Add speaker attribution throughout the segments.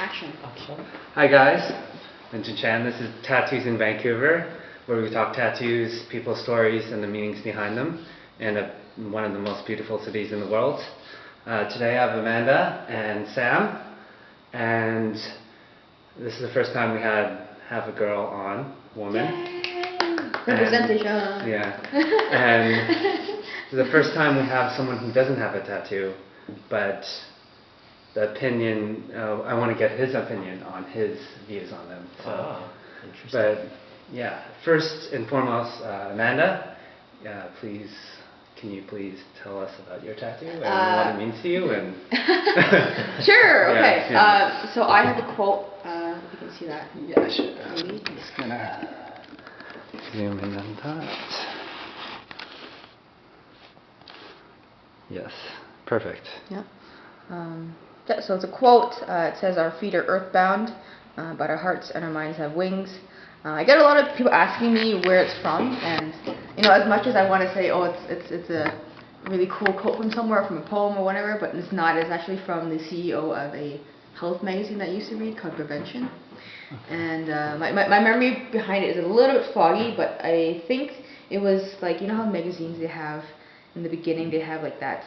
Speaker 1: Action.
Speaker 2: Okay. Hi guys, Vincent Chan. This is Tattoos in Vancouver, where we talk tattoos, people's stories, and the meanings behind them, in one of the most beautiful cities in the world. Today I have Amanda and Sam, and this is the first time we have a girl on, woman.
Speaker 1: Yay! Representation.
Speaker 2: Yeah, and this is the first time we have someone who doesn't have a tattoo, but the opinion, I want to get his opinion on his views on them. So,
Speaker 3: interesting.
Speaker 2: but yeah, first and foremost, Amanda, can you please tell us about your tattoo and what it means to you? And
Speaker 1: sure. Okay.
Speaker 2: Yeah.
Speaker 1: So I have a quote. If you can see that.
Speaker 2: Yeah, sure. I'm just gonna zoom in on that. Yes, perfect.
Speaker 1: Yeah. So it's a quote. It says, "Our feet are earthbound, but our hearts and our minds have wings." I get a lot of people asking me where it's from, and as much as I want to say, oh, it's a really cool quote from somewhere, from a poem or whatever, but it's not. It's actually from the CEO of a health magazine that I used to read called Prevention. And my memory behind it is a little bit foggy, but I think it was like, how magazines they have in the beginning, they have like that.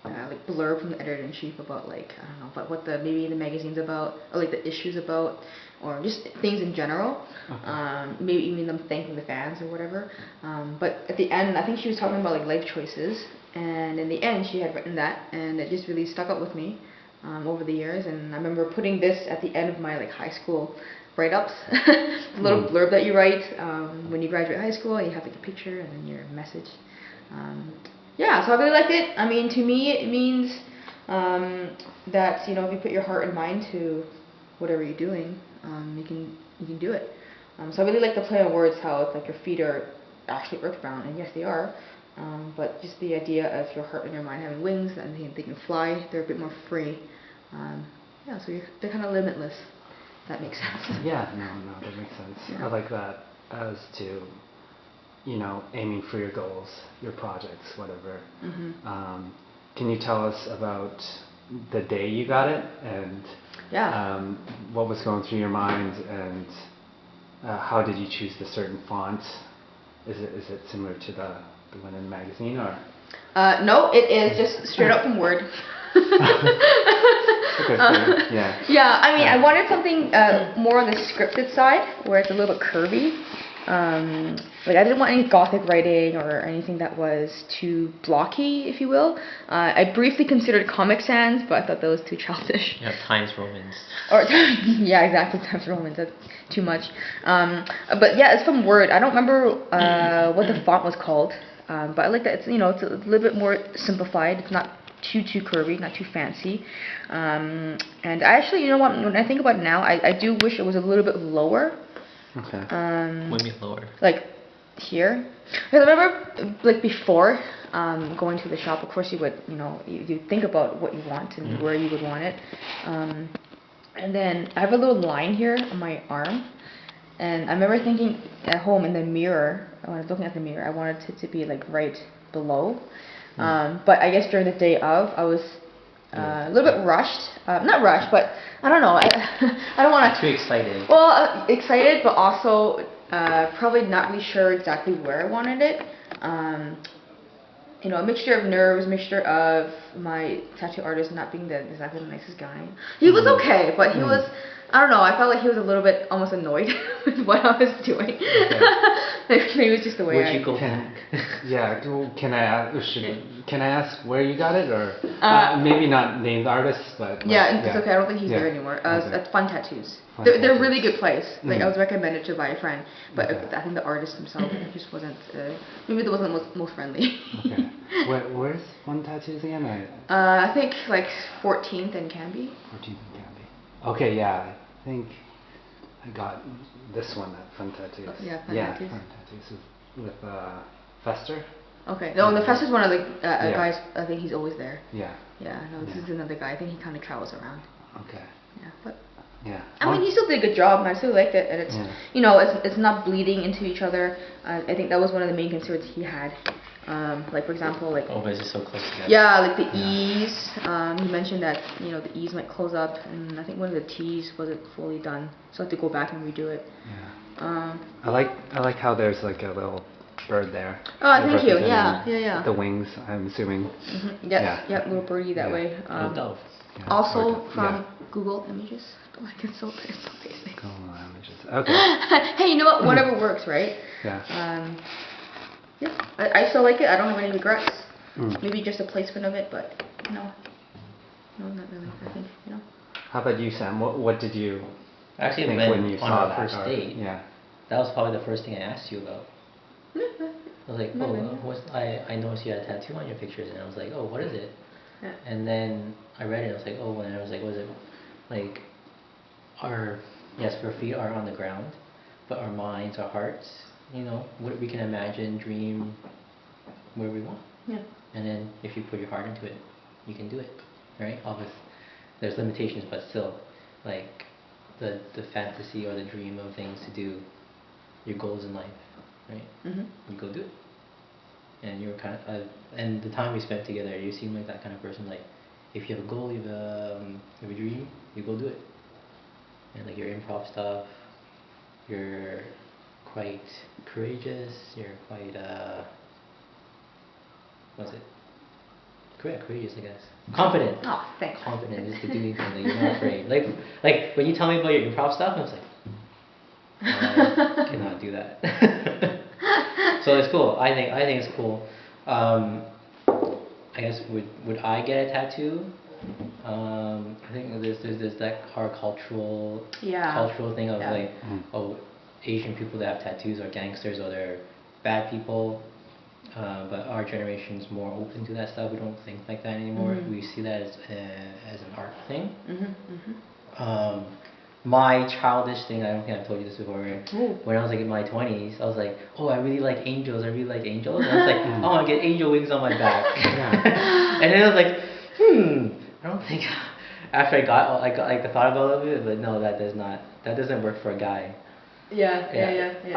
Speaker 1: Like blurb from the editor-in-chief about I don't know, about what maybe the magazine's about, or like the issues about, or just things in general. Maybe even them thanking the fans or whatever. But at the end, I think she was talking about like life choices, and in the end, she had written that, and it just really stuck out with me over the years. And I remember putting this at the end of my high school write-ups, the little blurb that you write when you graduate high school. You have like a picture and then your message. Yeah, so I really liked it. I mean, to me, it means that if you put your heart and mind to whatever you're doing, you can do it. So I really like the play on words, how it's like your feet are actually earthbound, and yes, they are. But just the idea of your heart and your mind having wings, and they can fly. They're a bit more free. Yeah, so they're kind of limitless. If that makes sense.
Speaker 2: Yeah, no, that makes sense.
Speaker 1: Yeah.
Speaker 2: I like that as to aiming for your goals, your projects, whatever. Can you tell us about the day you got it, and what was going through your mind, and how did you choose the certain font? Is it similar to the one in the magazine, or?
Speaker 1: No, it is just straight up from Word.
Speaker 2: Okay, yeah.
Speaker 1: Yeah, I mean, I wanted something more on the scripted side, where it's a little bit curvy. I didn't want any gothic writing or anything that was too blocky, if you will. I briefly considered Comic Sans, but I thought that was too childish.
Speaker 3: Yeah, Times Romans.
Speaker 1: Or yeah, exactly, Times Romans. That's too much. But yeah, it's from Word. I don't remember what the font was called, but I like that it's it's a little bit more simplified. It's not too curvy, not too fancy. And I actually, when I think about it now, I do wish it was a little bit lower.
Speaker 2: Okay.
Speaker 3: What do you mean lower?
Speaker 1: Like here. Because I remember, before going to the shop, of course you would, you think about what you want and where you would want it. And then I have a little line here on my arm, and I remember thinking at home in the mirror, when I was looking at the mirror, I wanted it to be right below. But I guess during the day of, I was a little bit rushed. Not rushed, but I don't know. I don't want to.
Speaker 3: Too excited.
Speaker 1: Well, excited, but also probably not really sure exactly where I wanted it. A mixture of nerves, mixture of my tattoo artist not being exactly the nicest guy. He was okay, but he was. I don't know. I felt like he was a little bit almost annoyed with what I was doing. Okay. Maybe it was just the way
Speaker 3: Would you go back?
Speaker 2: Yeah. Can I ask where you got it, or maybe not named artists, but
Speaker 1: yeah, it's okay. I don't think he's there anymore. At Fun Tattoos. They're a really good place. I was recommended to by a friend, but I think the artist himself just wasn't. Maybe it wasn't most friendly.
Speaker 2: Okay. Where's Fun Tattoos again?
Speaker 1: I think 14th and Canby.
Speaker 2: 14th and Canby. Okay, yeah. I think I got this one at Fun Tattoos.
Speaker 1: Yeah, Fun
Speaker 2: Tattoos with Fester.
Speaker 1: Okay. No, the Fester's one of the guys. I think he's always there.
Speaker 2: Yeah.
Speaker 1: Yeah. No, this is another guy. I think he kind of travels around.
Speaker 2: Okay.
Speaker 1: Yeah, but.
Speaker 2: Yeah.
Speaker 1: I mean, he still did a good job, and I still liked it, and it's it's not bleeding into each other. I think that was one of the main concerns he had. Like for example, like
Speaker 3: Oh, but it's just so close together.
Speaker 1: yeah, like the E's. He mentioned that the E's might close up, and I think one of the T's wasn't fully done, so I have to go back and redo it.
Speaker 2: Yeah. I like how there's like a little bird there.
Speaker 1: Oh, thank you. Yeah.
Speaker 2: The wings, I'm assuming.
Speaker 1: Yep, little birdie that way.
Speaker 3: Little dove.
Speaker 2: Yeah,
Speaker 1: Also from Google Images. Like it's so basic.
Speaker 2: Google Images. Okay.
Speaker 1: Hey, you know what? Whatever works, right?
Speaker 2: Yeah.
Speaker 1: Yeah. I still like it. I don't have any regrets.
Speaker 2: Mm.
Speaker 1: Maybe just a placement of it, but no, not really. I think
Speaker 2: How about you, Sam? What did you
Speaker 3: Actually,
Speaker 2: think when you
Speaker 3: on
Speaker 2: saw
Speaker 3: our
Speaker 2: that?
Speaker 3: first date, that was probably the first thing I asked you about. I was like, I noticed you had a tattoo on your pictures, and I was like, oh, what is it?
Speaker 1: Yeah.
Speaker 3: And then I read it, and I was like, oh, and I was like, what is it? Like, our feet are on the ground, but our minds, our hearts, what we can imagine, dream, where we want.
Speaker 1: Yeah.
Speaker 3: And then if you put your heart into it, you can do it, right? Obviously, there's limitations, but still, like the fantasy or the dream of things to do, your goals in life, right?
Speaker 1: Mhm.
Speaker 3: You go do it. And you're kind of, and the time we spent together, you seem like that kind of person. Like, if you have a goal, you have a dream, you go do it. And like your improv stuff, you're quite courageous. You're quite what's it? Courageous, I guess. Confident.
Speaker 1: Oh, thanks.
Speaker 3: Confident is to doing something. You're not afraid. Like when you tell me about your improv stuff, I was like, I cannot do that. So it's cool. I think it's cool. I guess would I get a tattoo? I think there's that our cultural thing of like, oh, Asian people that have tattoos are gangsters or they're bad people. But our generation's more open to that stuff. We don't think like that anymore. We see that as an art thing. My childish thing, I don't think I've told you this before. When I was like in my 20s, I was like, oh, I really like angels. And I was like, I want to get angel wings on my back. And then I was like, I don't think. After I got like the thought about it, but no, that doesn't work for a guy.
Speaker 1: Yeah.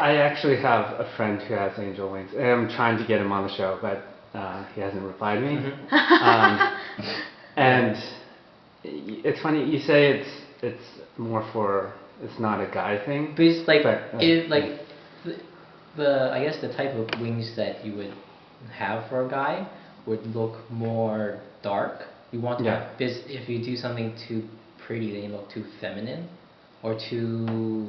Speaker 2: I actually have a friend who has angel wings, and I'm trying to get him on the show, but he hasn't replied to me. And it's funny you say it's not a guy thing.
Speaker 3: But it's like I guess the type of wings that you would have for a guy would look more dark. You want that, because if you do something too pretty, then you look too feminine or too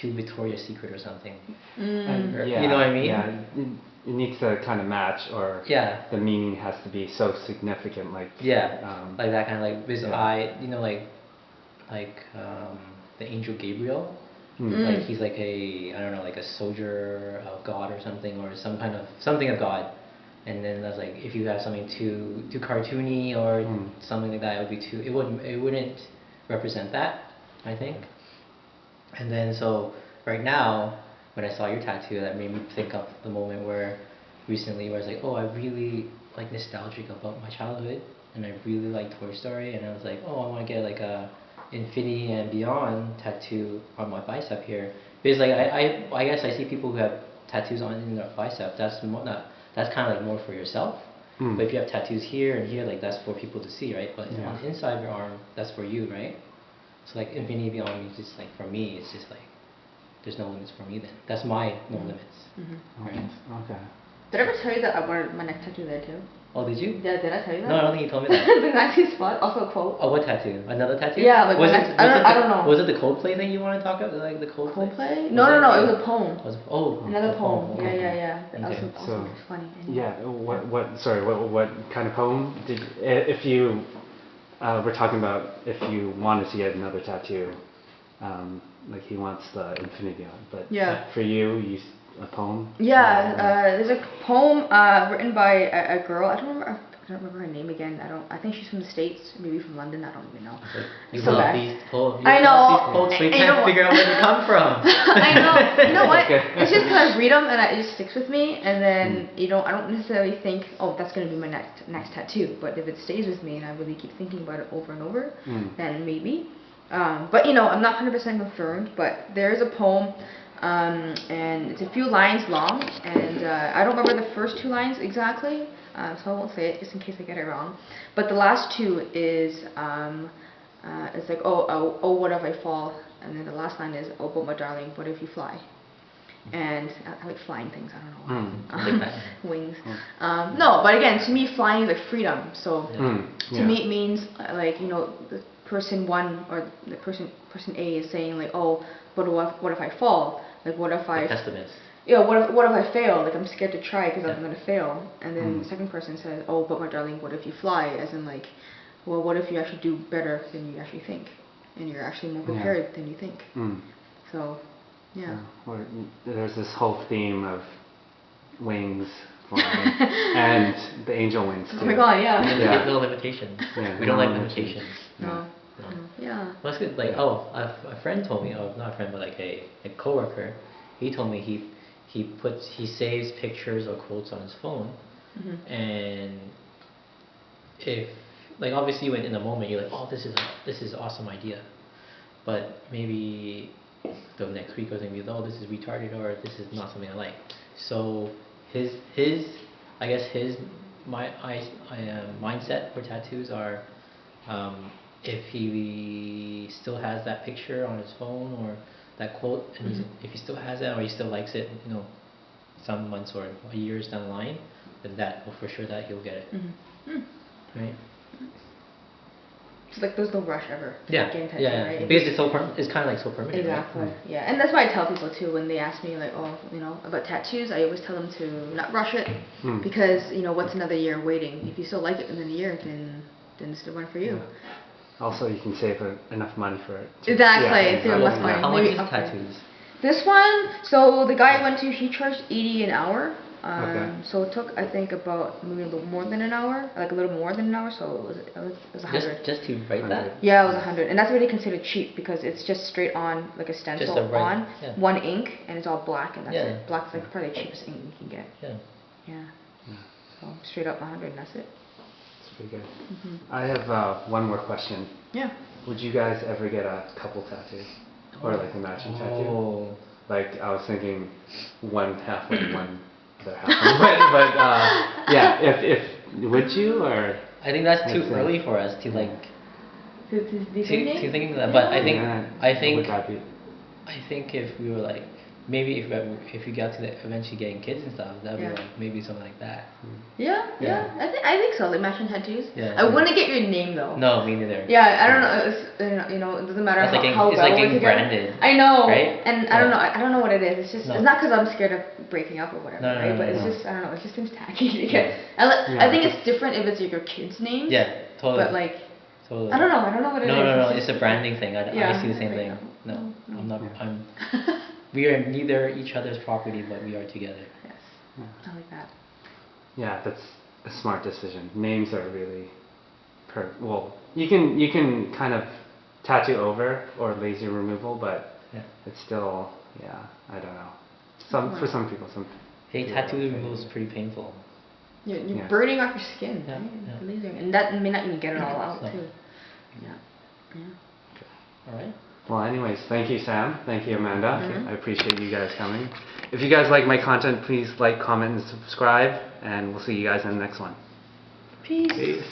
Speaker 3: Victoria's Secret or something. You know what I mean?
Speaker 2: Yeah, it needs to kind of match, or the meaning has to be so significant, like
Speaker 3: like that kind of like, because the angel Gabriel, like he's like like a soldier of God or something, or something of God. And then that's like, if you have something too cartoony or something like that, it wouldn't represent that, I think. And then so right now, when I saw your tattoo, that made me think of the moment recently where I was like, oh, I really like nostalgic about my childhood, and I really like Toy Story, and I was like, oh, I want to get like a Infinity and Beyond tattoo on my bicep here, because like I guess I see people who have tattoos in their bicep. That's kind of like more for yourself. But if you have tattoos here and here, like that's for people to see, right? But on the inside of your arm, that's for you, right? So like Infinity Beyond means just like, for me, it's just like there's no limits for me then. That's my no limits. Right?
Speaker 2: Okay.
Speaker 1: Did I ever tell you that I wanted my neck tattoo there too?
Speaker 3: Oh, did you?
Speaker 1: Yeah, did I tell you that?
Speaker 3: No, I don't think you told me that.
Speaker 1: The 90s spot, also a quote.
Speaker 3: Oh, what tattoo? Another tattoo?
Speaker 1: Yeah, like I don't know.
Speaker 3: Was it the Coldplay thing you want to talk about? Like the Coldplay?
Speaker 1: Coldplay? No, it was a poem. Another poem.
Speaker 3: Okay.
Speaker 1: Yeah.
Speaker 3: Okay.
Speaker 1: Also funny.
Speaker 2: Yeah. What kind of poem did? If you we're talking about if you wanted to get another tattoo, like he wants the Infinity on, but for you a poem?
Speaker 1: Yeah, there's a poem written by a girl. I don't remember her name again. I think she's from the States, maybe from London. I don't even know.
Speaker 3: You love these poems.
Speaker 1: I know.
Speaker 3: These quotes, we can't figure out where they come from.
Speaker 1: I know. You know what? It's just because I read them and it just sticks with me, and then I don't necessarily think, oh, that's gonna be my next tattoo. But if it stays with me and I really keep thinking about it over and over, then maybe. But I'm not 100% confirmed. But there is a poem and it's a few lines long, and I don't remember the first 2 lines exactly, so I won't say it just in case I get it wrong. But the last 2 is it's like, oh, what if I fall? And then the last line is, oh, but my darling, what if you fly? And I like flying things, I don't know. Wings. No, but again, to me, flying is like freedom. So to me, it means like, you know, the person 1 or the person A is saying like, oh, but what if I fall? Like, what if I...
Speaker 3: pessimist.
Speaker 1: Yeah, what if I fail? Like, I'm scared to try because I'm gonna fail. And then the second person says, oh, but my darling, what if you fly? As in like, well, what if you actually do better than you actually think, and you're actually more prepared than you think? So. Yeah.
Speaker 2: There's this whole theme of wings flying and the angel wings too.
Speaker 1: Oh my god, yeah.
Speaker 3: And no limitations.
Speaker 2: Yeah,
Speaker 3: we don't like limitations.
Speaker 1: No. Yeah.
Speaker 3: Well, that's good. Like, a friend told me, not a friend, but like a coworker, he told me he saves pictures or quotes on his phone, and if, like, obviously when in the moment you're like, oh, this is an awesome idea, but maybe the next week or something, oh, this is retarded, or this is not something I like. So his I guess his mindset for tattoos are, if he still has that picture on his phone or that quote, and if he still has that or he still likes it, you know, some months or years down the line, then that, well, for sure that he'll get it. Right?
Speaker 1: It's like there's no rush ever.
Speaker 3: Yeah,
Speaker 1: getting tattooed,
Speaker 3: yeah,
Speaker 1: right?
Speaker 3: because it's kind of like so permanent.
Speaker 1: Exactly.
Speaker 3: Right?
Speaker 1: Yeah, and that's why I tell people too when they ask me like, oh, you know, about tattoos. I always tell them to not rush it, because you know, what's another year waiting? If you still like it in a year, then it's the one for you.
Speaker 2: Also, you can save enough money for it.
Speaker 1: Exactly, save less money.
Speaker 3: How much is tattoos?
Speaker 1: This one, so the guy I went to, he charged $80 an hour. So it took, I think, about maybe a little more than an hour, like a little more than an hour. So it was 100.
Speaker 3: Just to write that?
Speaker 1: Yeah, it was 100, and that's really considered cheap because it's just straight on, like a stencil on one ink, and it's all black, and that's it. Black's like probably the cheapest ink you can get. Yeah. So straight up 100, and that's it.
Speaker 2: That's pretty good. I have one more question.
Speaker 1: Yeah.
Speaker 2: Would you guys ever get a couple tattoo, or like a matching tattoo? Like, I was thinking one halfway, one other halfway. but yeah, if would you, or?
Speaker 3: I think that's too early for us to like
Speaker 1: to
Speaker 3: think that. But I think
Speaker 2: would that be?
Speaker 3: I think if we were like, maybe if we got to eventually getting kids and stuff, that'd be like maybe something like that.
Speaker 1: Yeah. I think so. Like matching tattoos. I wouldn't get your name though.
Speaker 3: No, me neither.
Speaker 1: Yeah, I don't know. It's, you know, it doesn't matter how
Speaker 3: it's
Speaker 1: well
Speaker 3: like
Speaker 1: we're
Speaker 3: getting
Speaker 1: together.
Speaker 3: branded.
Speaker 1: I know.
Speaker 3: Right?
Speaker 1: And I don't know. I don't know what it is. It's just it's not because I'm scared of breaking up or whatever, right? But it's just, I don't know. It just seems tacky to get. I think it's different if it's your kids' names.
Speaker 3: Yeah, totally.
Speaker 1: But like.
Speaker 3: Totally.
Speaker 1: I don't know what it is.
Speaker 3: No. It's a branding thing. I see the same thing. No, I'm not. We are neither each other's property, but we are together.
Speaker 1: Yes. I like that.
Speaker 2: Yeah, that's a smart decision. Names are really, well, you can kind of tattoo over or laser removal, but it's still, I don't know. For some people,
Speaker 3: tattoo removal is pretty painful.
Speaker 1: You're burning off your skin, right? Lasering, and that may not even get it all out too. Yeah.
Speaker 3: All right.
Speaker 2: Well, anyways, thank you, Sam. Thank you, Amanda. I appreciate you guys coming. If you guys like my content, please like, comment, and subscribe, and we'll see you guys in the next one.
Speaker 1: Peace.
Speaker 2: Peace.